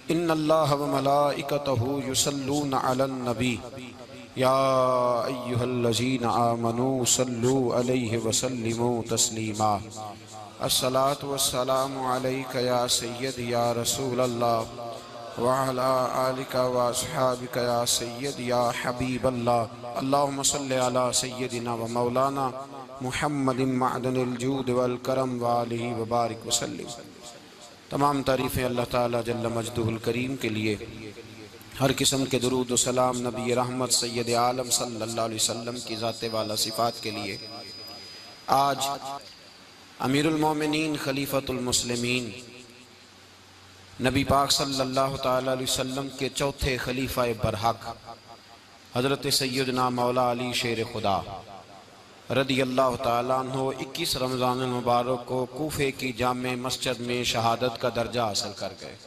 इन्नल्लाह व मलाइकतहु युसल्लूना अलन नबी या अय्युहल्लज़ीना आमनू सल्लू अलैहि वसल्लिमू तस्लीमा। अस्सलातु वस्सलामु अलैका या सय्यदी या रसूलल्लाह व अला आलिका व अस्हाबिका या सय्यदी या हबीबल्लाह। अल्लाहुम्मा सल्लि अला सय्यदिना व मौलाना मुहम्मदिन मअदनिल जूद वल करम व आलिहि व बारिक वसल्लिम। तमाम तारीफ़ें अल्लाह ताला जल्ल मजदुहुल करीम के लिए। हर किस्म के दुरूद व सलाम नबी रहमत सैयद आलम सल्लल्लाहु अलैहि वसल्लम की ज़ात वाला सिफ़ात के लिए। आज अमीरुल मोमिनीन खलीफतुल मुस्लिमीन नबी पाक सल्लल्लाहु ताला अलैहि वसल्लम के चौथे खलीफा बरहक हज़रत सैयदना मौला अली शेर खुदा रदी अल्लाह ताला अन्हो 21 रमज़ान मुबारक को कूफे की जामे मस्जिद में शहादत का दर्जा हासिल कर गए।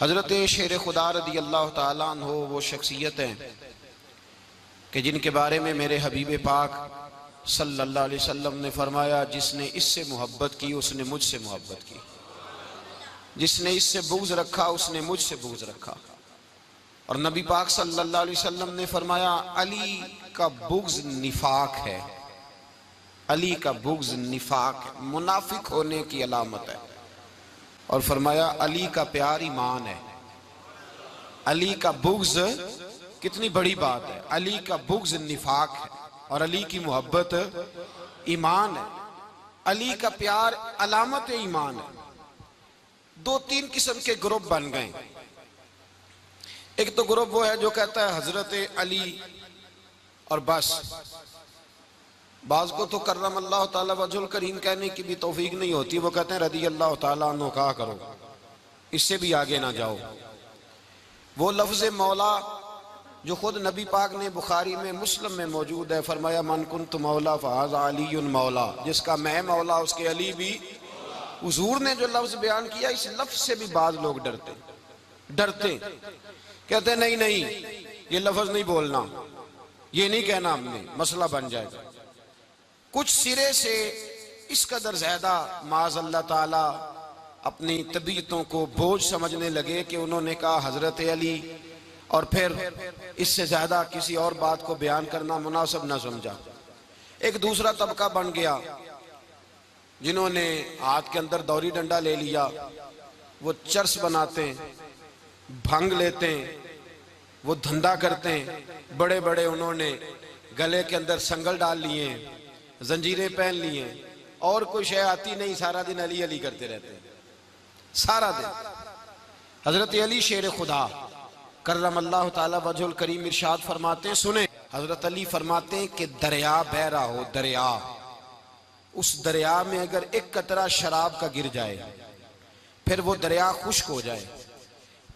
हज़रत शेर खुदा रदी अल्लाह ताला अन्हो वो शख्सियत हैं कि जिनके बारे में मेरे हबीब पाक सल्लल्लाहु अलैहि वसल्लम ने फरमाया, जिसने इससे मोहब्बत की उसने मुझसे मोहब्बत की, जिसने इससे बुग़्ज़ रखा उसने मुझसे बुग़्ज़ रखा। और नबी पाक सल्लल्लाहु अलैहि वसल्लम ने फरमाया, अली का बुग़्ज़ निफाक है, अली का बुग़्ज़ निफाक मुनाफिक होने की अलामत है। और फरमाया अली का प्यार ईमान है। अली का बुग़्ज़ कितनी बड़ी बात है, अली का बुग़्ज़ निफाक है और अली की मोहब्बत ईमान है। अली का प्यार अलामत ईमान है। दो तीन किस्म के ग्रुप बन गए। एक तो ग्रुप वो है जो कहता है हजरत अली और बस। बाज़ को तो कर्रम अल्लाह ताला वजहुल करीम कहने की भी तौफीक नहीं होती, वो कहते हैं रदी अल्लाह ताला अन्हु कहा करो, इससे भी आगे ना जाओ। वो लफ्ज़ मौला जो खुद नबी पाक ने बुखारी में मुस्लिम में मौजूद है, फरमाया मन कुन्तु मौला फ़हाज़ा अलीयुन मौला, जिसका मैं मौला उसके अली भी। हुज़ूर ने जो लफ्ज़ बयान किया, इस लफ्ज़ से भी बाज़ लोग डरते कहते नहीं नहीं ये लफ्ज़ नहीं बोलना, ये नहीं कहना, हमने मसला बन जाएगा। कुछ सिरे से इस कदर ज्यादा माज़ अल्लाह ताला अपनी तबीयतों को बोझ समझने लगे कि उन्होंने कहा हजरत अली, और फिर इससे ज्यादा किसी और बात को बयान करना मुनासिब न समझा। एक दूसरा तबका बन गया जिन्होंने हाथ के अंदर दौरी डंडा ले लिया, वो चर्स बनाते हैं, भंग लेते हैं, वो धंधा करते हैं। बड़े बड़े उन्होंने गले के अंदर संगल डाल लिए, जंजीरें पहन लिए, और कोई शय आती नहीं, सारा दिन अली अली करते रहते हैं सारा दिन। हजरत अली शेर खुदा कर्रम अल्लाह ताला वजहुल करीम इरशाद फरमाते हैं, सुने हजरत अली फरमाते हैं कि दरिया बह रहा हो, दरिया, उस दरिया में अगर एक कतरा शराब का गिर जाए, फिर वो दरिया खुश्क हो जाए,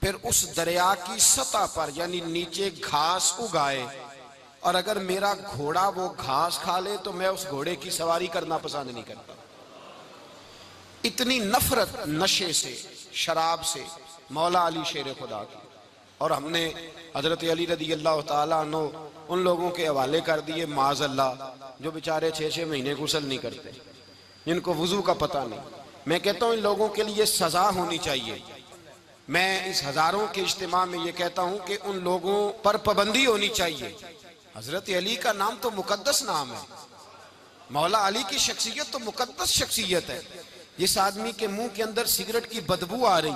फिर उस दरिया की सतह पर यानी नीचे घास उगाए, और अगर मेरा घोड़ा वो घास खा ले तो मैं उस घोड़े की सवारी करना पसंद नहीं करता। इतनी नफरत नशे से, शराब से मौला अली शेर खुदा की। और हमने हजरत अली रदी अल्लाह ताला अन्हु उन लोगों के हवाले कर दिए माज़ अल्लाह, जो बेचारे 6-6 महीने गुस्ल नहीं करते, जिनको वुजू का पता नहीं। मैं कहता हूँ इन लोगों के लिए सजा होनी चाहिए। मैं इस हजारों के इज्तिमा में ये कहता हूँ कि उन लोगों पर पाबंदी होनी चाहिए। हजरत अली का नाम तो मुकद्दस नाम है, मौला अली की शख्सियत तो मुकद्दस शख्सियत है। जिस आदमी के मुंह के अंदर सिगरेट की बदबू आ रही,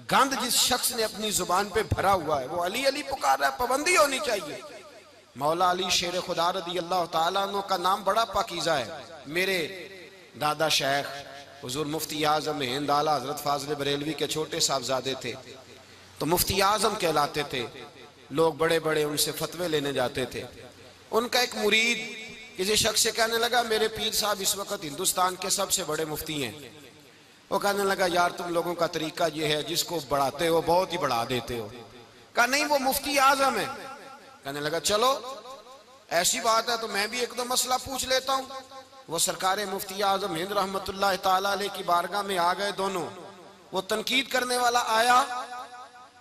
गंद जिस शख्स ने अपनी जुबान पे भरा हुआ है, वो अली अली पुकार रहा है, पाबंदी होनी चाहिए। मौला अली शेर खुदा रदी अल्लाह ताला अन्हु का नाम बड़ा पाकीज़ा है। मेरे दादा शेख हुजूर मुफ्ती आज़म हिंद आला हजरत फाजिल बरेलवी के छोटे साहबजादे थे, तो मुफ्ती आज़म कहलाते थे। लोग बड़े बड़े उनसे फतवे लेने जाते थे। उनका एक मुरीद किसी शख्स से कहने लगा, मेरे पीर साहब इस वक्त हिंदुस्तान के सबसे बड़े मुफ्ती हैं। वो कहने लगा, यार तुम लोगों का तरीका ये है, जिसको बढ़ाते हो बहुत ही बढ़ा देते हो। कहा नहीं, वो मुफ्ती आज़म है। कहने लगा चलो ऐसी बात है तो मैं भी एक दो मसला पूछ लेता हूँ। वो सरकार मुफ्ती आज़म हिंद रहमतुल्लाह ताला अलैह की बारगाह में आ गए दोनों। वो तनकीद करने वाला आया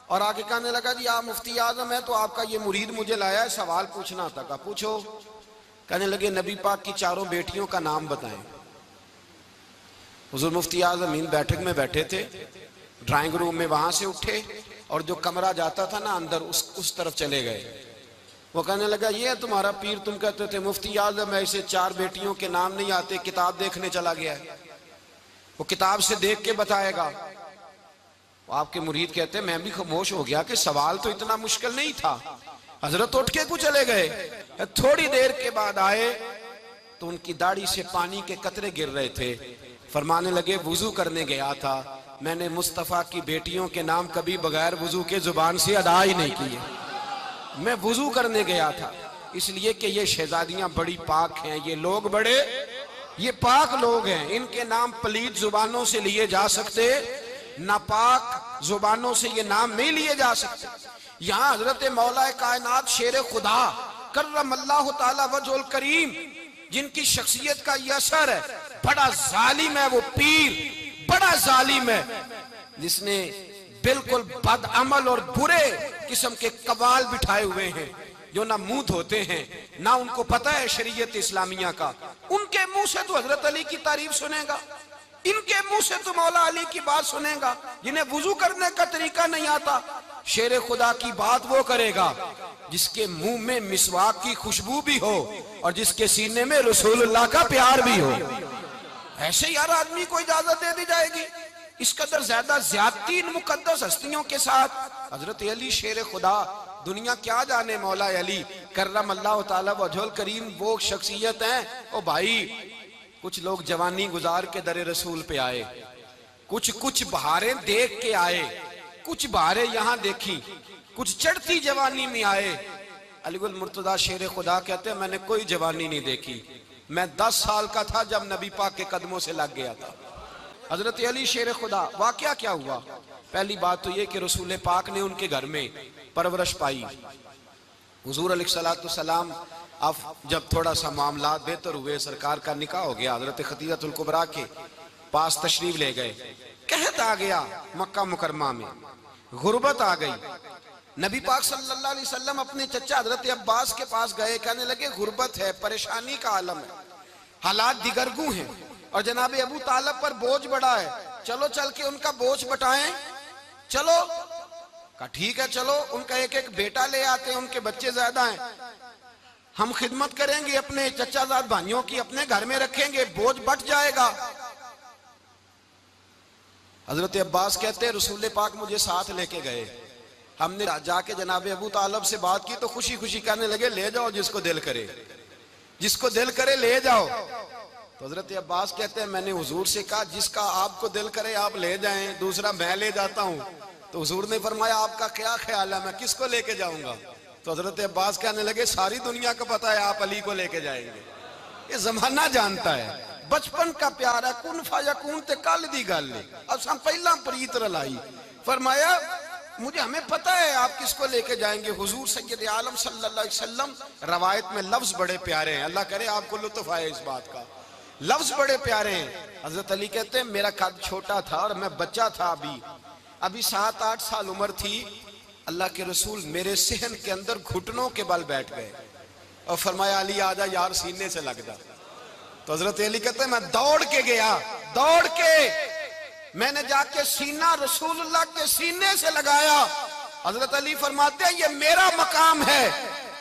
और आगे कहने लगा, जी आप मुफ्ती आज़म है तो आपका ये मुरीद मुझे लाया है, सवाल पूछना था। कहा पूछो। कहने लगे, नबी पाक की चारों बेटियों का नाम बताएं। हुजूर मुफ्ती आज़म हिंद बैठक में बैठे थे, ड्राइंग रूम में, वहां से उठे और जो कमरा जाता था ना अंदर, उस तरफ चले गए। वो कहने लगा, ये है तुम्हारा पीर, तुम कहते थे मुफ्ती आज़म ऐसे 4 बेटियों के नाम नहीं आते, किताब देखने चला गया है, वो किताब से देख के बताएगा। आपके मुरीद कहते हैं मैं भी खामोश हो गया कि सवाल तो इतना मुश्किल नहीं था। हजरत उठ के कुछ चले गए। थोड़ी देर के बाद आए तो उनकी दाढ़ी से पानी के कतरे गिर रहे थे। फरमाने लगे, वुजू करने गया था, मैंने मुस्तफ़ा की बेटियों के नाम कभी बगैर वुजू के जुबान से अदा ही नहीं किए। मैं वुजू करने गया था इसलिए कि ये शहजादियां बड़ी पाक हैं, ये लोग बड़े ये पाक लोग हैं, इनके नाम पलीद जुबानों से लिए जा सकते, नापाक जुबानों से ये नाम नहीं लिए जा सकते। यहाँ हजरत मौला कायनात शेर खुदा कर्रमल्लाहु ताला वजहुल करीम, जिनकी शख्सियत का ये असर है, बड़ा जालिम है वो पीर, बड़ा जालिम है, जिसने बिल्कुल बदअमल और बुरे किस्म के कवाल बिठाए हुए हैं, जो ना मुंह धोते हैं ना उनको पता है शरीयत इस्लामिया का। उनके मुंह से तो हजरत अली की तारीफ सुनेगा, इनके मुंह से तो मौला अली की बात सुनेगा, जिन्हें वुजू करने का तरीका नहीं आता। शेर खुदा की बात वो करेगा जिसके मुंह में मिसवाक की खुशबू भी हो और जिसके सीने में रसूलुल्लाह का प्यार भी हो। ऐसे यार आदमी को इजाजत दे दी जाएगी? इस कदर ज्यादा ज्यादती इन मुकद्दस हस्तियों के साथ। हजरत अली शेर खुदा, दुनिया क्या जाने मौला अली कर्रमल्लाहु ताला वजहुल करीम वो शख्सियत हैं। ओ भाई, कुछ लोग जवानी गुजार के दरे रसूल पे आए, कुछ बहारें देख के आए, कुछ बहारें यहाँ देखी, कुछ चढ़ती जवानी में आए। अलीगुल मुर्तजा शेर खुदा कहते हैं, मैंने कोई जवानी नहीं देखी, मैं 10 साल का था जब नबी पाक के कदमों से लग गया था। हजरत अली शेर खुदा, वाकया क्या हुआ? पहली बात तो ये कि रसूल पाक ने उनके घर में परवरिश पाई। हुजूर अलैहिस्सलाम अब जब थोड़ा सा मामला बेहतर हुए, सरकार का निकाह हो गया, हजरत खदीजतुल कुबरा के पास तशरीफ ले गए। कहत आ गया मक्का मुकरमा में, गुर्बत आ गई। नबी पाक सल्लल्लाहु अलैहि वसल्लम अपने चचा हजरत अब्बास के पास गए, कहने लगे गुर्बत है, परेशानी का आलम है, हालात दिगरगू हैं और जनाब अबू तालिब पर बोझ बढ़ा है, चलो चल के उनका बोझ बटाएं। चलो का ठीक है, चलो उनका एक एक बेटा ले आते हैं, उनके बच्चे ज्यादा हैं, हम खिदमत करेंगे अपने चचाजाद भाइयों की, अपने घर में रखेंगे, बोझ बट जाएगा। हजरत अब्बास कहते हैं रसूल पाक मुझे साथ लेके गए, हमने जाके जनाब अबू तालिब से बात की तो खुशी खुशी कहने लगे, ले जाओ जिसको दिल करे, जिसको दिल करे ले जाओ। तो हजरत अब्बास कहते हैं मैंने हुजूर से कहा जिसका आपको दिल करे आप ले जाएं, दूसरा मैं ले जाता हूं। तो हुजूर ने फरमाया आपका क्या ख्याल है, मैं किसको लेके जाऊंगा? तो हजरत अब्बास कहने लगे सारी दुनिया को पता है आप अली को लेके जाएंगे, ये जमाना जानता है, बचपन का प्यार है, कुन फयकून ते कल दी गल है, अब हम पहला प्रीत रलाई। फरमाया मुझे हमें पता है आप किसको लेके जाएंगे, हुजूर सैयद आलम सल्लल्लाहु अलैहि वसल्लम। रवायत में लफ्ज बड़े प्यारे हैं, अल्लाह करे आपको लुत्फ आए इस बात का, लफ्ज बड़े प्यारे हैं। हजरत अली कहते हैं मेरा कद छोटा था और मैं बच्चा था, अभी 7-8 साल उम्र थी, अल्लाह के रसूल मेरे सहन के अंदर घुटनों के बल बैठ गए और फरमाया अली आजा यार सीने से लग जा। तो हजरत अली कहते हैं मैं दौड़ के गया, दौड़ के मैंने जाके सीना रसूलुल्लाह के सीने से लगाया। हजरत अली फरमाते हैं ये मेरा मकाम है,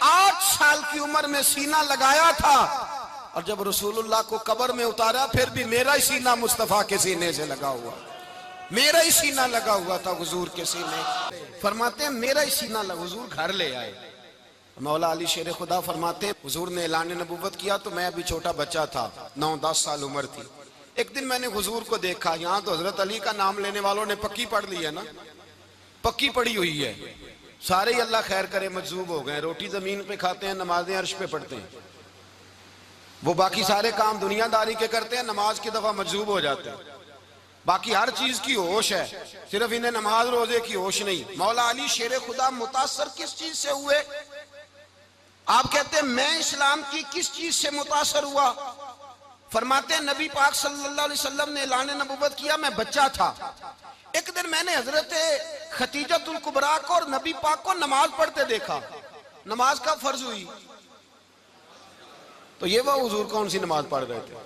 8 साल की उम्र में सीना लगाया था और जब रसूलुल्लाह को कब्र में उतारा फिर भी मेरा ही सीना मुस्तफा के सीने से लगा हुआ, मेरा ही सीना लगा हुआ था हुजूर के सीने। फरमाते हैं मेरा ही सीना लगा। हुजूर घर ले आए, मौला अली शेर खुदा फरमाते हैं हुजूर ने ऐलान नबूवत किया तो मैं अभी छोटा बच्चा था, 9-10 साल उम्र थी। एक दिन मैंने हुजूर को देखा, यहाँ तो हजरत अली का नाम लेने वालों ने पक्की पढ़ ली है ना, पक्की पड़ी हुई है, सारे ही अल्लाह खैर करे मजजूब हो गए, रोटी जमीन पे खाते हैं, नमाजें अर्श पे पढ़ते हैं, वो बाकी सारे काम दुनियादारी के करते हैं, नमाज की दफा मजजूब हो जाते हैं, बाकी हर चीज की होश है, सिर्फ इन्हें नमाज रोजे की होश नहीं। मौला अली शेर खुदा मुतासर किस चीज से हुए? आप कहते हैं मैं इस्लाम की किस चीज से मुतासर हुआ? फरमाते हैं नबी पाक सल्लल्लाहु अलैहि वसल्लम ने ऐलान नबूवत किया, मैं बच्चा था, एक दिन मैंने हजरत खदीजतुल कुबरा को और नबी पाक को नमाज पढ़ते देखा। नमाज का फर्ज हुई तो ये वह हुजूर कौन सी नमाज पढ़ रहे थे?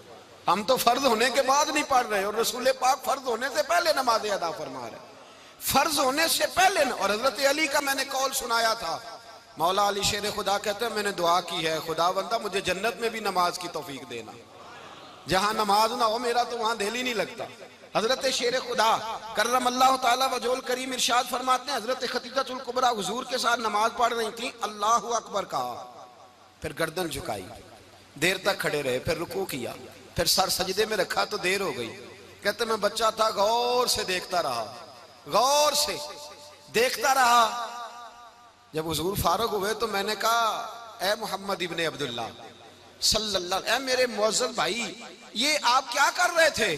हम तो फर्ज होने के बाद नहीं पढ़ रहे और रसूल पाक फर्ज होने से पहले नमाज अदा फरमा रहे। फर्ज होने से पहले न। और हजरत अली का मैंने कौल सुनाया था, मौला अली शेर खुदा कहते हैं मैंने दुआ की है, खुदा बंदा मुझे जन्नत में भी नमाज की तौफीक देना, जहां नमाज ना हो मेरा तो वहां दिल ही नहीं लगता। हजरत शेर खुदा करम अल्लाह ताला वजोल करीम इरशाद फरमाते हैं, हजरत खतीजतुल कुबरा हुजूर के साथ नमाज पढ़ रही थी, अल्लाहु अकबर कहा, फिर गर्दन झुकाई, देर तक खड़े रहे, फिर रुकू किया, फिर सर सजदे में रखा तो देर हो गई। कहते मैं बच्चा था, गौर से देखता रहा, गौर से देखता रहा। जब हुजूर फारूक हुए तो मैंने कहा, ए मोहम्मद इब्ने अब्दुल्लाह सल्लल्लाहु, ए मेरे मुअज्जम भाई ये आप क्या कर रहे थे?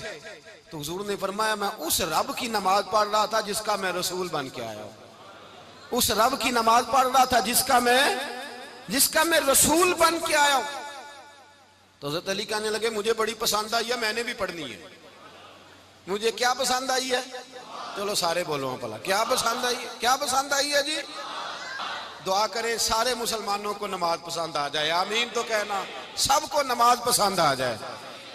तो हुजूर ने फरमाया मैं उस रब की नमाज पढ़ रहा था जिसका मैं रसूल बन के आया हूं। उस रब की नमाज पढ़ रहा था जिसका मैं रसूल बन के आया हूं। तो हज़रत अली कहने लगे मुझे बड़ी पसंद आई है, मैंने भी पढ़नी है। मुझे क्या पसंद आई है? चलो सारे बोलो भला, क्या पसंद आई है? क्या पसंद आई है जी? दुआ करें सारे मुसलमानों को नमाज पसंद आ जाए, आमीन तो कहना, सबको नमाज पसंद आ जाए।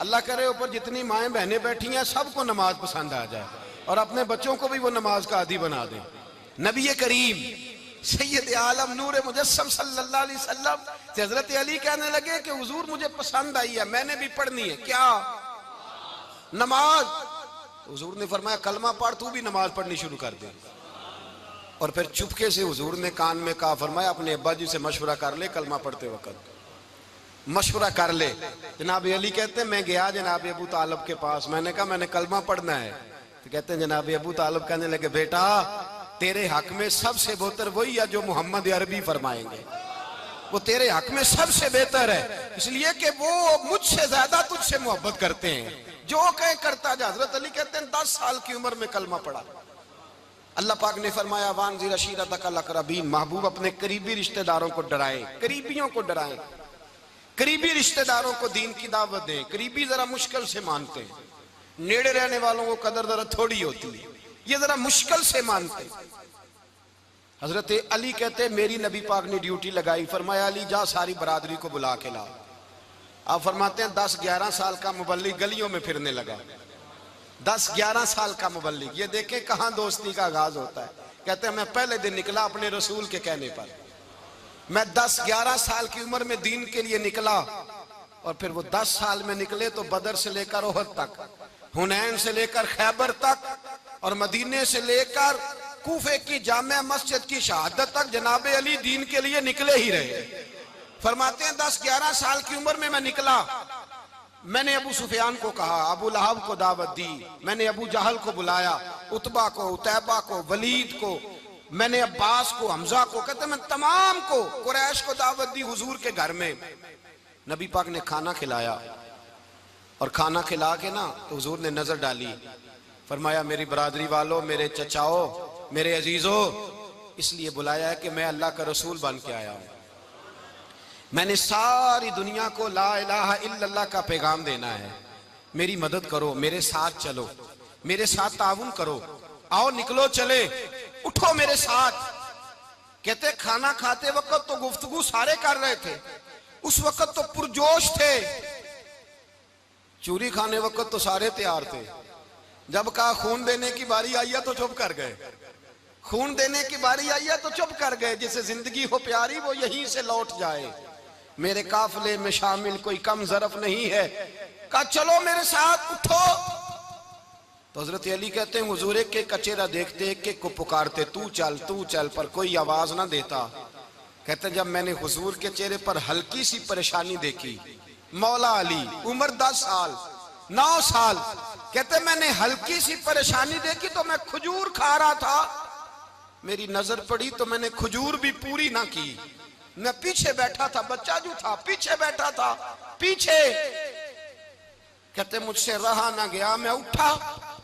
अल्लाह करे ऊपर जितनी माएँ बहनें बैठी हैं सबको नमाज पसंद आ जाए, और अपने बच्चों को भी वो नमाज का आदी बना दें। नबी करीम सैयद आलम नूर मुजस्सम सल्लल्लाहु अलैहि वसल्लम से हजरत अली कहने लगे कि हुजूर मुझे पसंद आई है, मैंने भी पढ़नी है। क्या? नमाज। हुजूर ने फरमाया कलमा पढ़, तू भी नमाज पढ़नी शुरू कर दे। और फिर चुपके से हुजूर ने कान में कहा, फरमाया अपने अब्बा जी से मशवरा कर ले, कलमा पढ़ते वक्त मशवरा कर ले। जनाब अली कहते हैं मैं गया जनाब अबू तालिब के पास, मैंने कहा मैंने कलमा पढ़ना है। तो कहते हैं जनाब अबू तालिब कहने लगे बेटा तेरे हक में सबसे बेहतर वही है जो मोहम्मद अरबी फरमाएंगे, वो तेरे हक में सबसे बेहतर है, इसलिए कि वो मुझसे ज्यादा तुझसे मोहब्बत करते हैं, जो कहे करता जा। हजरत अली कहते हैं 10 साल की उम्र में कलमा पढ़ा। अल्लाह पाक ने फरमाया वानज़िर अशीरतकल अक़रबीन, महबूब अपने करीबी रिश्तेदारों को डराएं, करीबियों को डराएं, करीबी रिश्तेदारों को दीन की दावत दें। करीबी जरा मुश्किल से मानते हैं, नेड़े रहने वालों को कदर जरा थोड़ी होती है, ये जरा मुश्किल से मानते। हजरत अली कहते मेरी नबी पाक ने ड्यूटी लगाई, फरमाया अली जा सारी बरादरी को बुला के ला। आप फरमाते हैं 10-11 साल का मुबल्लिग गलियों में फिरने लगा, 10-11 साल का मुबल्लिग। ये देखें कहां दोस्ती का आगाज होता है। कहते हैं मैं पहले दिन निकला अपने रसूल के कहने पर, मैं 10-11 साल की उम्र में दीन के लिए निकला, और फिर वो 10 साल में निकले तो बदर से लेकर ओहद तक, हुनैन से लेकर खैबर तक, और मदीने से लेकर कूफे की जामे मस्जिद की शहादत तक जनाब अली दीन के लिए निकले ही रहे। फरमाते हैं 10-11 साल की उम्र में मैं निकला, मैंने अबू सुफियान को कहा, अबू लहब को दावत दी, मैंने अबू जहल को बुलाया, उतबा को, उतैबा को, वलीद को, मैंने अब्बास को, हमजा को, कहते मैं तमाम को, कुरैश को दावत दी हुजूर के घर में। नबी पाक ने खाना खिलाया, और खाना खिला के ना तो हुजूर ने नजर डाली, फरमाया मेरी बरादरी वालों, मेरे चचाओ, मेरे अजीजों, इसलिए बुलाया है कि मैं अल्लाह का रसूल बन के आया हूं। मैंने सारी दुनिया को ला इलाहा इल्लल्लाह का पैगाम देना है, मेरी मदद करो, मेरे साथ चलो, मेरे साथ ताउन करो, आओ निकलो चले, उठो मेरे साथ। कहते खाना खाते वक्त तो गुफ्तगू सारे कर रहे थे, उस वक्त तो पुरजोश थे, चूरी खाने वक्त तो सारे तैयार थे, जब कहा खून देने की बारी आई है तो चुप कर गए, खून देने की बारी आई है तो चुप कर गए, जिसे जिंदगी हो प्यारी वो यहीं से लौट जाए, मेरे काफिले में शामिल कोई कम ज़रफ नहीं है। कहा चलो मेरे साथ उठो। तो हजरत अली कहते हैं हुजूर के कचेरा देखते एक को पुकारते तू चल, पर कोई आवाज ना देता। कहते जब मैंने हुजूर के चेहरे पर हल्की सी परेशानी देखी, मौला अली उम्र 10 साल 9 साल, कहते मैंने हल्की सी परेशानी देखी तो मैं खजूर खा रहा था, मेरी नजर पड़ी तो मैंने खजूर भी पूरी ना की, मैं पीछे बैठा था, बच्चा जो था पीछे बैठा था, पीछे। कहते मुझसे रहा ना गया, मैं उठा,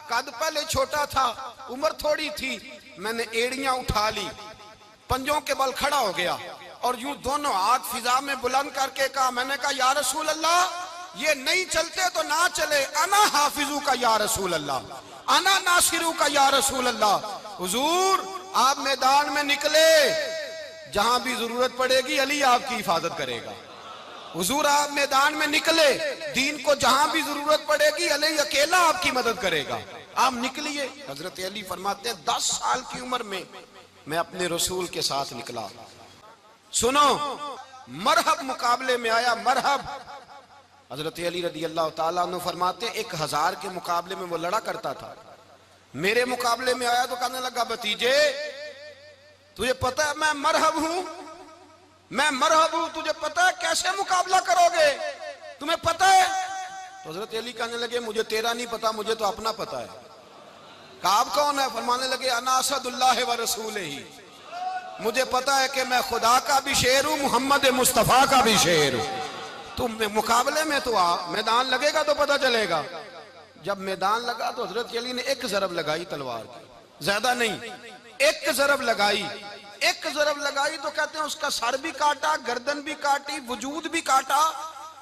कद पहले छोटा था, उम्र थोड़ी थी, मैंने एड़ियां उठा ली, पंजों के बल खड़ा हो गया, और यूं दोनों हाथ फिजा में बुलंद करके कहा, मैंने कहा या रसूल अल्लाह ये नहीं चलते तो ना चले, अना हाफिजू का या रसूल अल्लाह, अना नासिरू का या रसूल अल्लाह। हुजूर आप मैदान में निकले, जहां भी जरूरत पड़ेगी अली आपकी हिफाजत करेगा। हुजूर आप मैदान में निकले, दीन को जहां भी जरूरत पड़ेगी अली अकेला आपकी मदद करेगा। आप निकलिए। हजरत अली फरमाते हैं 10 साल की उम्र में मैं अपने रसूल के साथ निकला। सुनो, मरहब मुकाबले में आया, मरहब। हजरत अली रदी अल्लाह ताला अन्हु फरमाते 1000 के मुकाबले में वो लड़ा करता था, मेरे मुकाबले में आया तो कहने लगा भतीजे तुझे पता है मैं मरहब हूं, मैं मरहब हूं, तुझे पता है कैसे मुकाबला करोगे, तुम्हें पता है? तो हजरत अली कहने लगे मुझे तेरा नहीं पता, मुझे तो अपना पता है। कहा आप कौन है? फरमाने लगे अना असदुल्लाह व रसूल ही, मुझे पता है कि मैं खुदा का भी शेर हूं, मोहम्मद मुस्तफा का भी शेर हूं। तुम मुकाबले में तो आ, मैदान लगेगा तो पता चलेगा। जब मैदान लगा तो हजरत अली ने एक जरब लगाई तलवार की, ज्यादा नहीं, एक जरब लगाई। एक जरब लगाई तो कहते हैं उसका सर भी काटा, गर्दन भी काटी, वजूद भी काटा,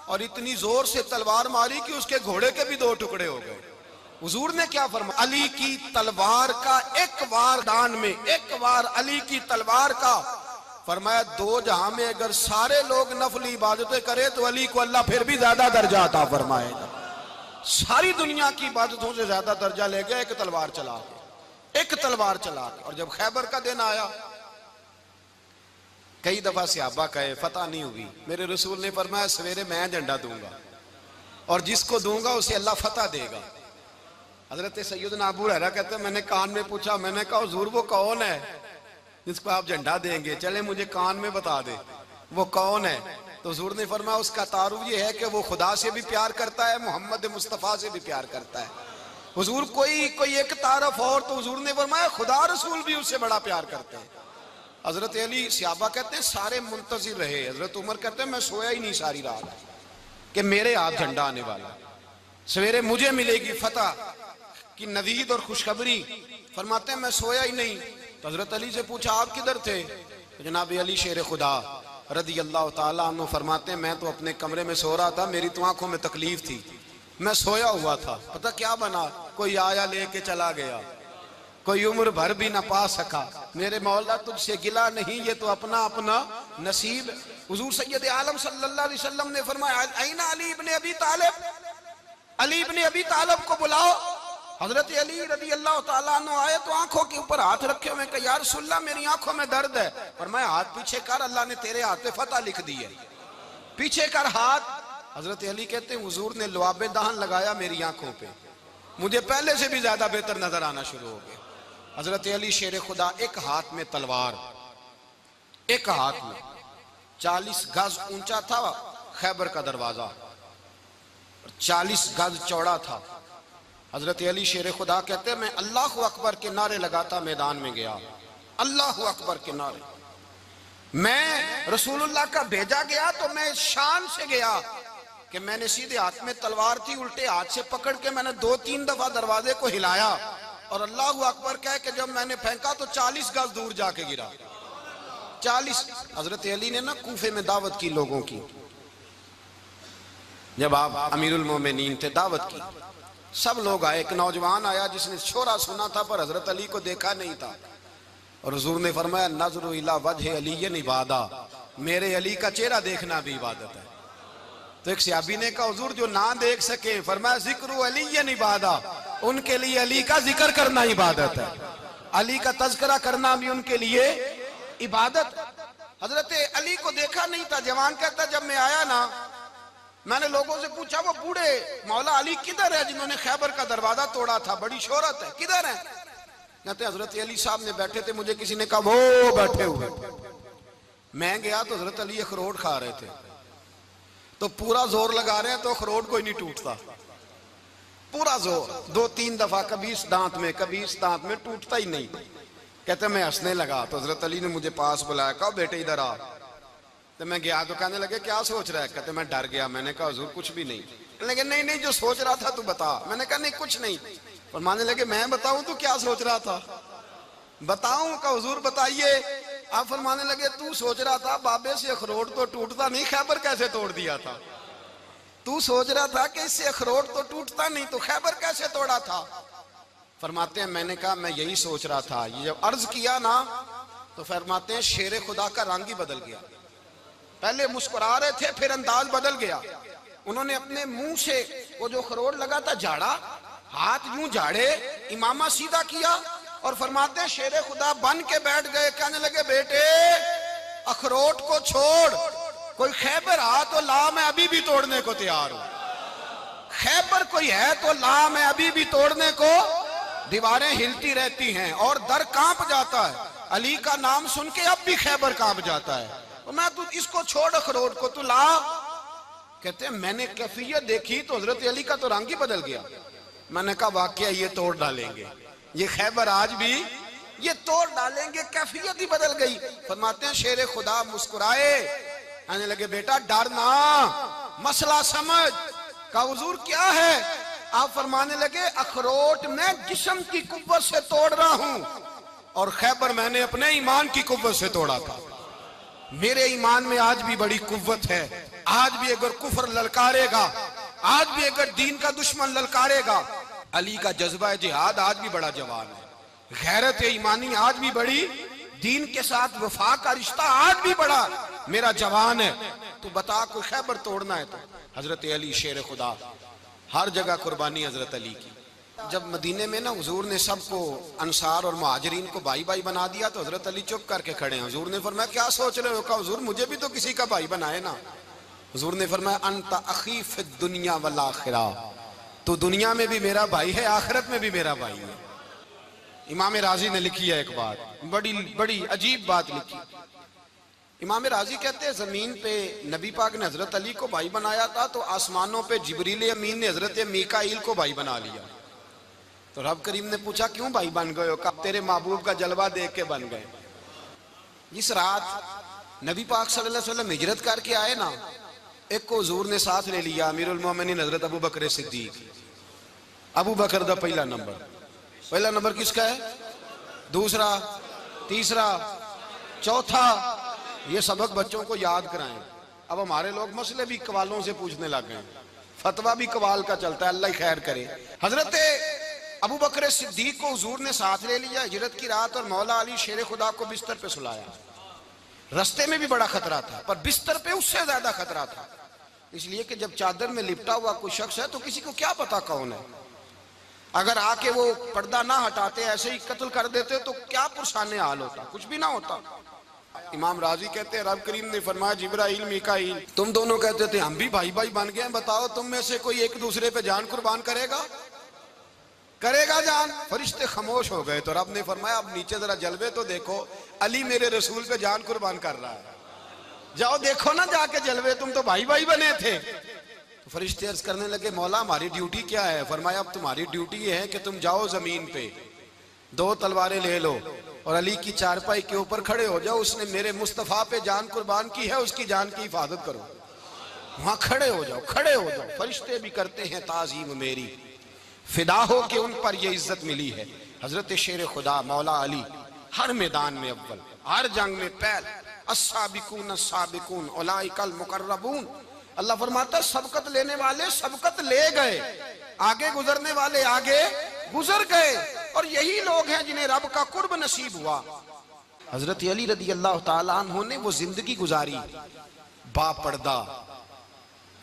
और इतनी जोर से तलवार मारी कि उसके घोड़े के भी 2 टुकड़े हो गए। हुजूर ने क्या फरमाया? अली की तलवार का एक वार दान में, एक वार अली की तलवार का, फरमाया 2 जहां में अगर सारे लोग नफली इबादतें करे तो अली को अल्लाह फिर भी ज्यादा दर्जा अता फरमाएगा। सारी दुनिया की इबादतों से ज्यादा दर्जा ले गया एक तलवार चला के, एक तलवार चला के। और जब खैबर का दिन आया, कई दफा सहाबा कहे फतह नहीं हुई, मेरे रसूल ने फरमाया सवेरे मैं झंडा दूंगा और जिसको दूंगा उसे अल्लाह फतह देगा। हजरत सैयदना अबू हुरैरा कहते हैं मैंने कान में पूछा, मैंने कहा हुजूर वो कौन है जिसको आप झंडा देंगे? चले मुझे कान में बता दे वो कौन है। तो हुजूर ने फरमाया उसका तारुफ ये है कि वो खुदा से भी प्यार करता है, मोहम्मद मुस्तफा से भी प्यार करता है। हुजूर कोई एक तारफ और, तो हुजूर ने फरमाया खुदा रसूल भी उससे बड़ा प्यार करते हैं। हजरत अली सहाबा कहते हैं सारे मुंतजिर रहे। हजरत उमर कहते हैं मैं सोया ही नहीं सारी रात कि मेरे हाथ झंडा आने वाला, सवेरे मुझे मिलेगी फतह की नवीद और खुशखबरी। फरमाते हैं मैं सोया ही नहीं। तो हजरत अली से पूछा आप किधर थे? तो जनाब अली शेर खुदा रदी अल्लाह ताला अन्हु फरमाते हैं मैं तो अपने कमरे में सो रहा था, मेरी तो आंखों में तकलीफ थी, मैं सोया हुआ था, पता क्या बना, कोई आया लेके चला गया, कोई उम्र भर भी ना पा सका। मेरे मौला तुझसे गिला नहीं, ये तो अपना अपना नसीब। हुजूर सैयद आलम सल्लल्लाहु अलैहि वसल्लम ने फरमाया ऐना अली इब्ने अबी तालिब, अली इब्ने अबी तालिब को बुलाओ। हजरत अली रदी अल्लाह ताला अन्हु आए तो आंखों के ऊपर हाथ रखे हुए, कहा या रसूलल्लाह मेरी आंखों में दर्द है। पर मैं हाथ पीछे कर, अल्लाह ने तेरे हाथ पे फतह लिख दी है, पीछे कर हाथ। हजरत अली कहते हैं हुजूर ने लुआबे दहन लगाया मेरी आंखों पे, मुझे पहले से भी ज्यादा बेहतर नजर आना शुरू हो गया। हजरत अली शेर खुदा, एक हाथ में तलवार, एक हाथ में 40 गज ऊंचा था खैबर का दरवाजा, 40 गज चौड़ा था। हजरत अली शेर खुदा कहते हैं मैं अल्लाह अकबर के नारे लगाता मैदान में गया, अल्लाह अकबर के नारे। मैं रसूलुल्लाह का भेजा गया तो मैं शान से गया कि मैंने सीधे हाथ में तलवार थी, उल्टे हाथ से पकड़ के मैंने 2-3 दफा दरवाजे को हिलाया और अल्लाह अकबर कह के जब मैंने फेंका तो 40 गज दूर जाके गिरा। 40। हजरत अली ने ना कूफे में दावत की लोगों की, जब आप अमीरुल मोमिनीन थे, दावत की, सब लोग आए। एक नौजवान आया जिसने शोरा सुना था पर हजरत अली को देखा नहीं था, और हुजूर ने फरमाया नज़रु इला वजह अली इबादा, मेरे अली का चेहरा देखना भी इबादत है। तो एक सहाबी ने कहा हुजूर जो ना देख सके, फरमाया जिक्र अली इबादा, उनके लिए अली का जिक्र करना इबादत है, अली का तज़किरा करना भी उनके लिए इबादत। हजरत अली को देखा नहीं था। जवान कहता जब मैं आया ना, मैंने लोगों से पूछा वो बूढ़े मौला अली किधर है जिन्होंने खैबर का दरवाजा तोड़ा था, बड़ी शोहरत है, किधर है? कहते हजरत अली साहब ने बैठे थे, मुझे किसी ने कहा वो बैठे हुए। मैं गया तो हजरत अली अखरोट खा रहे थे, तो पूरा जोर लगा रहे हैं तो अखरोट कोई नहीं टूटता, पूरा जोर 2-3 दफा, कभी इस दांत में कभी इस दांत में, टूटता ही नहीं। कहते मैं हंसने लगा तो हजरत अली ने मुझे पास बुलाया, कहा बेटे इधर आ। तो मैं गया तो कहने लगे क्या सोच रहा है? कहते मैं डर गया। मैंने कहा हुजूर कुछ भी नहीं। लेकिन नहीं जो सोच रहा था तू बता। मैंने कहा नहीं कुछ नहीं। और मानने लगे मैं बताऊं तू क्या सोच रहा था? बताऊं? का हुजूर बताइए। आप फरमाने लगे तू सोच रहा था बाबे से अखरोट तो टूटता नहीं, खैबर कैसे तोड़ दिया था? तू सोच रहा था कि इससे अखरोट तो टूटता नहीं, तो खैबर कैसे तोड़ा था? फरमाते हैं मैंने कहा मैं यही सोच रहा था। ये जब अर्ज किया ना तो फरमाते हैं शेर खुदा का रंग ही बदल गया। पहले मुस्कुरा रहे थे, फिर अंदाज बदल गया। उन्होंने अपने मुंह से वो जो खरोट लगा था झाड़ा, हाथ यूं झाड़े इमामा सीधा किया और फरमाते हैं शेर खुदा बन के बैठ गए। कहने लगे बेटे अखरोट को छोड़, कोई खैबर आ तो ला, मैं अभी भी तोड़ने को तैयार हूं। खैबर कोई है तो ला, मैं अभी भी तोड़ने को। दीवारें हिलती रहती हैं और दर कांप जाता है। अली का नाम सुन के अब भी खैबर कांप जाता है। तो मैं तू इसको छोड़ अखरोट को, तू ला। कहते हैं मैंने कैफियत देखी तो हजरत अली का तो रंग ही बदल गया। मैंने कहा वाकया ये तोड़ डालेंगे, ये खैबर आज भी ये तोड़ डालेंगे। कैफियत ही बदल गई। फरमाते हैं शेर खुदा मुस्कुराए, आने लगे बेटा डरना, मसला समझ। का हुजूर क्या है? आप फरमाने लगे अखरोट मैं जिस्म की कुव्वत से तोड़ रहा हूं और खैबर मैंने अपने ईमान की कुव्वत से तोड़ा था। मेरे ईमान में आज भी बड़ी कुव्वत है। आज भी अगर कुफर ललकारेगा, आज भी अगर दीन का दुश्मन ललकारेगा, अली का जज्बा जिहाद आज भी बड़ा जवान है। गैरत ईमानी आज भी बड़ी, दीन के साथ वफा का रिश्ता आज भी बड़ा मेरा जवान है। तो बता कोई खैबर तोड़ना है तो हजरत अली शेर खुदा, हर जगह कुर्बानी हजरत अली की। जब मदीने में ना हुजूर ने सबको अंसार और मुहाजिरीन को भाई भाई बना दिया तो हजरत अली चुप करके खड़े हैं। हुजूर ने फरमाया क्या सोच रहे हो? कहा हुजूर मुझे भी तो किसी का भाई बनाए ना। हुजूर ने फरमाया अंत अखी फिद दुनिया वल आखिरा, तो दुनिया में भी मेरा भाई है, आखिरत में भी मेरा भाई है। इमाम राजी ने लिखी है एक बात, बड़ी बड़ी अजीब बात लिखी। इमाम राजी कहते हैं जमीन पे नबी पाक ने हजरत अली को भाई बनाया था तो आसमानों पे जिब्रील अमीन ने हजरत मीकाईल को भाई बना लिया। तो रब करीम ने पूछा क्यों भाई बन गए हो? कब तेरे महबूब का जलवा देख के बन गए। जिस रात नबी पाक सल्लल्लाहु अलैहि वसल्लम हिजरत करके आए ना, एक को हुजूर ने साथ ले लिया, अमीरुल मोमिनीन हजरत अबू बकर सिद्दीक। अबू बकर दा पहला नंबर किसका है? दूसरा, तीसरा, चौथा। ये सबक बच्चों को याद कराएं। अब हमारे लोग मसले भी कवालों से पूछने लग गए, फतवा भी कवाल का चलता है, अल्लाह खैर करे। हजरत अबू बकर सिद्दीक को हुजूर ने साथ ले लिया हिजरत की रात और मौला अली शेर खुदा को बिस्तर पे सुलाया। रस्ते में भी बड़ा खतरा था पर बिस्तर पे उससे ज्यादा खतरा था, इसलिए कि जब चादर में लिपटा हुआ कोई शख्स है तो किसी को क्या पता कौन है। अगर आके वो पर्दा ना हटाते ऐसे ही कत्ल कर देते तो क्या पुरसाने हाल होता, कुछ भी ना होता। इमाम राजी कहते हैं रब करीम ने फरमाया जिब्राइल मीकाईल तुम दोनों कहते थे हम भी भाई भाई बन गए, बताओ तुम में से कोई एक दूसरे पे जान कुर्बान करेगा जान? फरिश्ते खामोश हो गए। तो रब ने फरमाया अब नीचे जरा जलवे तो देखो, अली मेरे रसूल पे जान कुर्बान कर रहा है, जाओ देखो ना जाके जलवे, तुम तो भाई भाई बने थे। तो फरिश्ते अर्ज करने लगे मौला हमारी ड्यूटी क्या है? फरमाया अब तुम्हारी ड्यूटी ये है कि तुम जाओ जमीन पे, दो तलवारें ले लो और अली की चारपाई के ऊपर खड़े हो जाओ, उसने मेरे मुस्तफा पे जान कुर्बान की है, उसकी जान की हिफाजत करो। वहां खड़े हो जाओ। फरिश्ते भी करते हैं ताजीम मेरी, फिदा हो के उन पर ये इज्जत मिली है। हजरत शेर खुदा मौला अली हर मैदान में अव्वल, हर जंग में पहल। अस्साबिकून अस्साबिकून उलाइकल मुकर्रबून। अल्लाह फरमाता सबकत लेने वाले सबकत ले गए, आगे गुजरने वाले आगे गुजर गए, और यही लोग हैं जिन्हें रब का कुर्ब नसीब हुआ। हजरत अली रदी अल्लाह तआला अन्हु ने वो जिंदगी गुजारी, बापर्दा,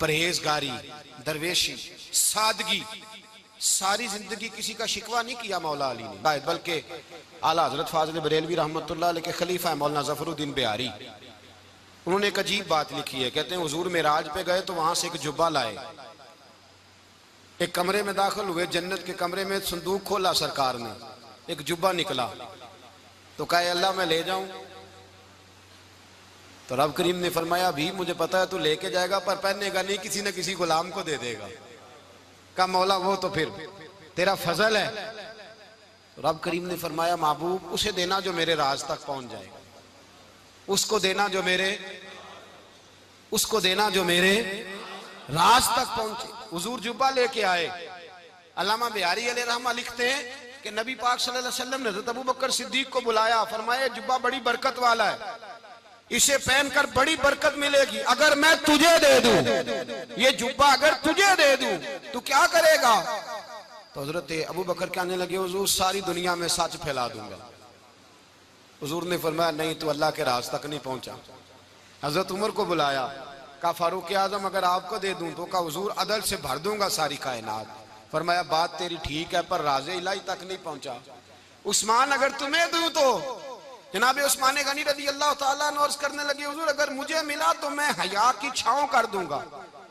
परहेजगारी, दरवेशी, सादगी, सारी जिंदगी किसी का शिकवा नहीं किया मौला अली ने। बल्कि आला हजरत फाजिल बरेलवी रहमतुल्लाह अलैह के खलीफा है मौलाना जफरुद्दीन बिहारी, उन्होंने एक अजीब बात लिखी है। कहते हैं हुजूर मेराज पे गए तो वहां से एक जुब्बा लाए, एक कमरे में दाखिल हुए, जन्नत के कमरे में संदूक खोला सरकार ने, एक जुब्बा निकला तो कहा अल्लाह मैं ले जाऊं? तो रब करीम ने फरमाया भी मुझे पता है तू लेके जाएगा पर पहनेगा नहीं, किसी न किसी गुलाम को दे देगा। कहा मौला वो तो फिर तेरा फजल है। तो रब करीम ने फरमाया महबूब उसे देना जो मेरे राज तक पहुंच जाएगा, उसको देना जो मेरे राज तक पहुंचे। हुजूर जुब्बा लेके आए। अल्लामा बिहारी अलैहि रहमा लिखते हैं कि नबी पाक सल्लल्लाहु अलैहि वसल्लम ने हज़रत अबू बकर सिद्दीक को बुलाया, फरमाया जुब्बा बड़ी बरकत वाला है, इसे पहनकर बड़ी बरकत मिलेगी। अगर मैं तुझे दे दूं ये जुब्बा, अगर तुझे दे दूं तू क्या करेगा? तो हजरत अबू बकर कहने लगे हुजूर सारी दुनिया में सच फैला दूंगा। हुजूर ने फरमाया नहीं तू अल्लाह के राज तक नहीं पहुंचा। हजरत उमर को बुलाया, कहा फारूक आजम अगर आपको दे दूं तो कहा हुजूर अदल से भर दूंगा सारी कायनात। फरमाया बात तेरी ठीक है पर राज़े इलाही तक नहीं पहुंचा। उस्मान अगर तुम्हें दूं तो जनाब उस्मान गनी रज़ी अल्लाह ताला अन्हु अर्ज़ करने लगे हुजूर अगर मुझे मिला तो मैं हया की छांव कर दूंगा,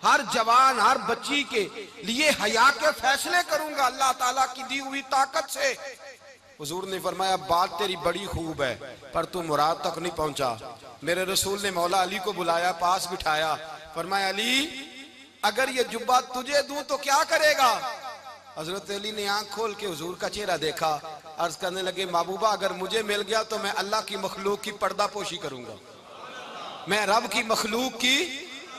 हर जवान हर बच्ची के लिए हया के फैसले करूंगा अल्लाह ताला की दी हुई ताकत से। हुजूर ने फरमाया बात तेरी बड़ी खूब है पर तू मुराद तक नहीं पहुंचा। मेरे रसूल ने मौला अली को बुलाया, पास बिठाया, फरमाया अली अगर ये जुब्बा तुझे दूं तो क्या करेगा। हजरत अली ने आंख खोल के हुजूर का चेहरा देखा, अर्ज करने लगे महबूबा अगर मुझे मिल गया तो मैं अल्लाह की मखलूक की पर्दा पोशी करूंगा, मैं रब की मखलूक की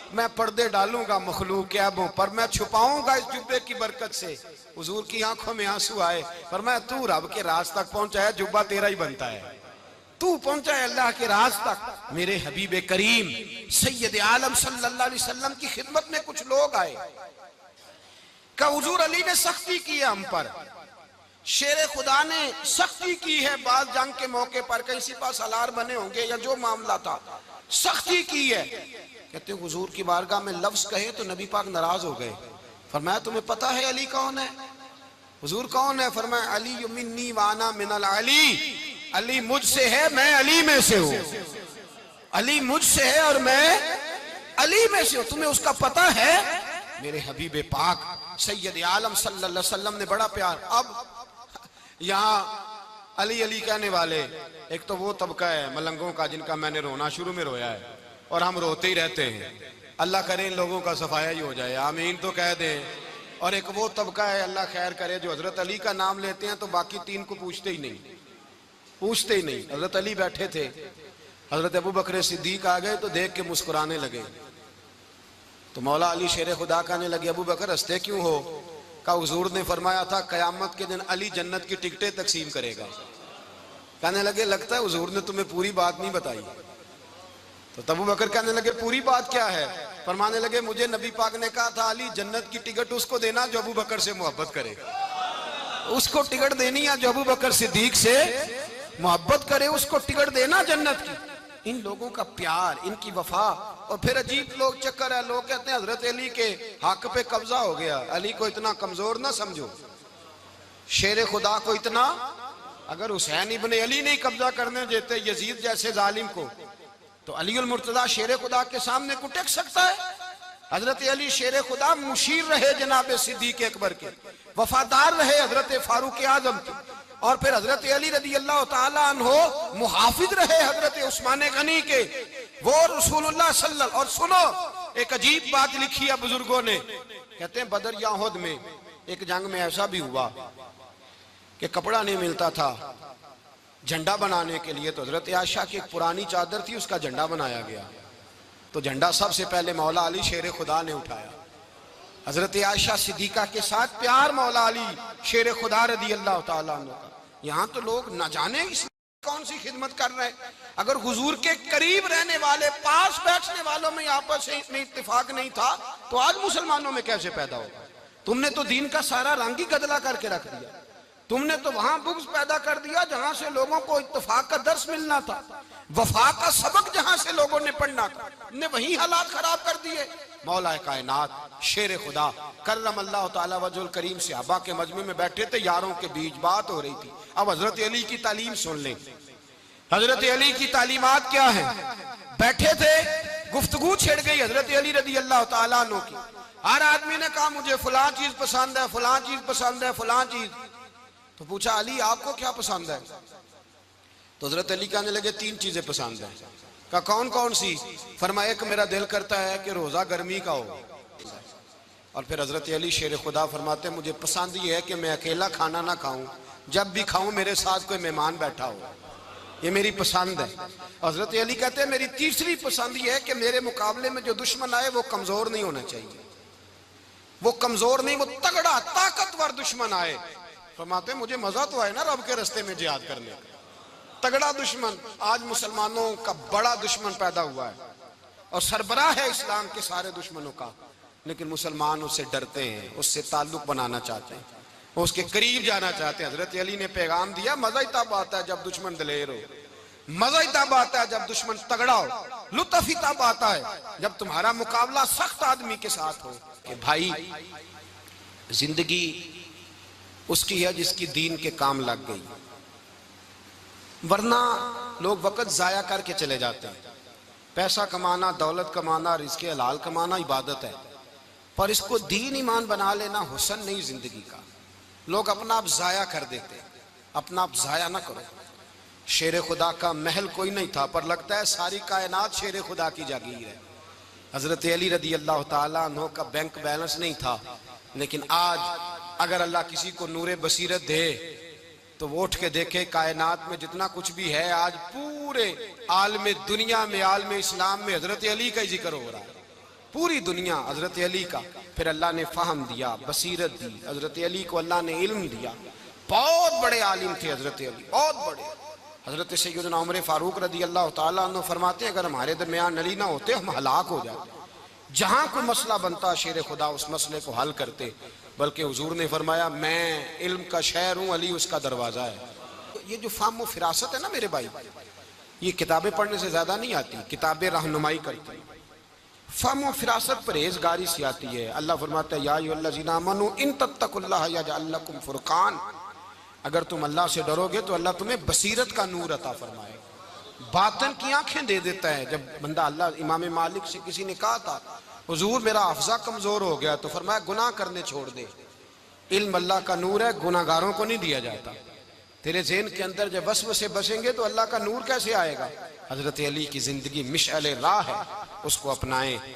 मैं पर्दे डालूंगा मखलूक के ऐबों पर, मैं छुपाऊंगा इस जुब्बे की बरकत से। हुजूर की आंखों में आंसू आए, फरमाया तू रब के राज तक पहुंचा है, जुब्बा तेरा ही बनता है, तू पहुंचा है अल्लाह के राज तक। मेरे हबीब करीम सैयद आलम सल्लल्लाहु अलैहि वसल्लम की खिदमत में कुछ लोग आए, का हुजूर अली ने सख्ती की है हम पर, शेर खुदा ने सख्ती की है, बात जंग के मौके पर कहीं सिपा सालार बने होंगे या जो मामला था सख्ती की है। कहते हैं हुजूर की बारगाह में लफ्ज कहे तो नबी पाक नाराज हो गए। फरमाया तुम्हें पता है अली कौन है। हुजूर कौन है। फरमाया अली मिन्नी वाना मिनल अली, अली मुझसे है मैं अली में से हूं, अली मुझसे है और मैं अली में से हूं, तुम्हें उसका पता है। मेरे हबीब पाक सैयद आलम सल्लल्लाहु अलैहि वसल्लम ने बड़ा प्यार। अब यहाँ अली अली कहने वाले एक तो वो तबका है मलंगों का जिनका मैंने रोना शुरू में रोया है और हम रोते ही रहते हैं, अल्लाह करे इन लोगों का सफाया ही हो जाए, आमीन तो कह दें। और एक वो तबका है अल्लाह खैर करे जो हजरत अली का नाम लेते हैं तो बाकी तीन को पूछते ही नहीं, पूछते ही नहीं। हजरत अली बैठे थे, हजरत अबू बकर सिद्दीक आ गए तो देख के मुस्कुराने लगे, तो मौला अली शेर खुदा कहने लगे अबू बकर हंसते क्यों हो। का हुजूर ने फरमाया था कयामत के दिन अली जन्नत की टिकटें तकसीम करेगा। कहने लगे लगता है हुजूर ने तुम्हें पूरी बात नहीं बताई। तो अबू बकर कहने लगे पूरी बात क्या है। फरमाने लगे मुझे नबी पाक ने कहा था अली जन्नत की टिकट उसको देना जो अबू बकर से मोहब्बत करे, उसको टिकट देनी है जो अबू बकर सिद्दीक से मोहब्बत करे, उसको टिकट देना जन्नत की। इन लोगों का प्यार, इनकी वफा। और फिर अजीब लोग चक्कर है, लोग कहते हैं हजरत अली के हक पे कब्जा हो गया, अली को इतना कमजोर ना समझो, शेर खुदा को इतना, अगर हुसैन इब्ने अली नहीं कब्जा करने देते यजीद जैसे जालिम को तो अली उल मुर्तजा शेर खुदा के सामने को टेक सकता है। हजरत अली शेर खुदा मुशीर रहे जनाब सिद्दीक अकबर के, वफादार रहे हजरत फारूक आजम के, और फिर हजरत अली रज़ी अल्लाह ताला अन्हो मुहाफिज रहे हजरत उस्मान गनी के, वो रसूलुल्लाह सल्लल्लाहु। और सुनो एक अजीब बात लिखी है बुजुर्गों ने, कहते हैं बदर या उहद में एक जंग में ऐसा भी हुआ कि कपड़ा नहीं मिलता था झंडा बनाने के लिए, तो हजरत आयशा की एक पुरानी चादर थी उसका झंडा बनाया गया। तो झंडा सबसे पहले मौला अली शेर खुदा ने उठाया, हजरत आयशा सिद्दीका के साथ प्यार मौला अली शेर खुदा रज़ी अल्लाह ताला अन्हु का। यहाँ तो लोग न जाने इस कौन सी खिदमत कर रहे हैं। अगर हुजूर के करीब रहने वाले पास बैठने वालों में आपस में इत्तेफाक नहीं था तो आज मुसलमानों में कैसे पैदा होगा। तुमने तो दीन का सारा रंग ही गदला करके रख दिया, तुमने तो वहां बुग़्ज़ पैदा कर दिया जहां से लोगों को इत्तेफाक का दर्स मिलना था, वफा का सबक जहां से लोगों ने पढ़ना था, ने वही हालात खराब कर दिए। मौला कायनात शेर खुदा करम अल्लाह ताला वजहुल करीम सहाबा के मजमे में बैठे थे, यारों के बीच बात हो रही थी। अब हजरत अली की तालीम सुन लें, हजरत अली की तालीमात क्या है। बैठे थे, गुफ्तगू छिड़ गई हजरत अली रज़ी अल्लाह ताला अन्हु की। हर आदमी ने कहा मुझे फलां चीज पसंद है, फलां चीज पसंद है, फलां चीज। तो पूछा अली आपको क्या पसंद है। तो हजरत अली कहने लगे तीन चीजें पसंद है। कहा कौन कौन सी। फरमाया एक मेरा दिल करता है कि रोजा गर्मी का हो। और फिर हजरत अली शेर खुदा फरमाते मुझे पसंद ये है कि मैं अकेला खाना ना खाऊं, जब भी खाऊं मेरे साथ कोई मेहमान बैठा हो, ये मेरी पसंद है। हजरत अली कहते हैं मेरी तीसरी पसंद ये है कि मेरे मुकाबले में जो दुश्मन आए वो कमजोर नहीं होना चाहिए, वो कमजोर नहीं, वो तगड़ा ताकतवर दुश्मन आए। फरमाते मुझे मजा तो आए ना रब के रास्ते में जिहाद करने का। तगड़ा दुश्मन, आज मुसलमानों का बड़ा दुश्मन पैदा हुआ है और सरबराह है इस्लाम के सारे दुश्मनों का, लेकिन मुसलमान उससे डरते हैं, उससे ताल्लुक बनाना चाहते हैं, उसके करीब जाना चाहते हैं। हजरत अली ने पैगाम दिया मजा ही तब आता है जब दुश्मन दलेर हो, मजा ही तब आता है जब दुश्मन तगड़ा हो, लुत्फ ही तब आता है जब तुम्हारा मुकाबला सख्त आदमी के साथ हो। कि भाई जिंदगी उसकी है जिसकी दीन के काम लग गई, वरना लोग वक्त जाया करके चले जाते हैं। पैसा कमाना, दौलत कमाना, रिज़्क़े हलाल कमाना इबादत है, पर इसको दीन ईमान बना लेना हुस्न नहीं जिंदगी का। लोग अपना आप जाया कर देते, अपना आप जाया ना करो। शेर खुदा का महल कोई नहीं था, पर लगता है सारी कायनात शेर खुदा की जागीर है। हजरत अली रदी अल्लाह ताला अन्हु का बैंक बैलेंस नहीं था, लेकिन आज अगर अल्लाह किसी को नूरे बसीरत दे तो वो उठ के देखे कायनात में जितना कुछ भी है, आज पूरे आलम दुनिया में, आलम इस्लाम में हजरत अली का ही जिक्र हो रहा है। पूरी दुनिया हजरत अली का। फिर अल्लाह ने फ़हम दिया, बसीरत दी, हजरत अली को अल्लाह ने इल्म दिया। बहुत बड़े आलिम थे हजरत अली, बहुत बड़े। हजरत सैयदना उमर फारूक रदी अल्लाह ताला अन्हु फरमाते हैं, अगर हमारे दरमियान अली ना होते हम हलाक हो जाते। जहां कोई मसला बनता शेर खुदा उस मसले को हल करते। बल्कि हुजूर ने फरमाया, मैं इल्म का शहर हूं, अली उसका दरवाजा है। ये जो फाहम व फिरासत है ना मेरे भाई, ये किताबें पढ़ने से ज्यादा नहीं आती, किताबें रहनुमाई करती। फाहम व फिरासत परहेजगारी से आती है। अल्लाह फरमाता है, या अय्युहल्लज़ीना आमनू इन तत्तकुल्लाह यजअल लकुम फुरकान, अगर तुम अल्लाह से डरोगे तो अल्लाह तुम्हें बसीरत का नूर अता फरमाएगा, बातन की आंखें दे देता है। जब बंदा अल्लाह, इमाम मालिक से किसी ने कहा था, हुजूर मेरा हफ्जा कमजोर हो गया, तो फरमाया गुनाह करने छोड़ दे, इल्म अल्लाह का नूर है, गुनाहगारों को नहीं दिया जाता। तेरे ज़हन के अंदर जब वसवसे बसेंगे तो अल्लाह का नूर कैसे आएगा। हजरत अली की जिंदगी मिशअल राह है, उसको अपनाएं।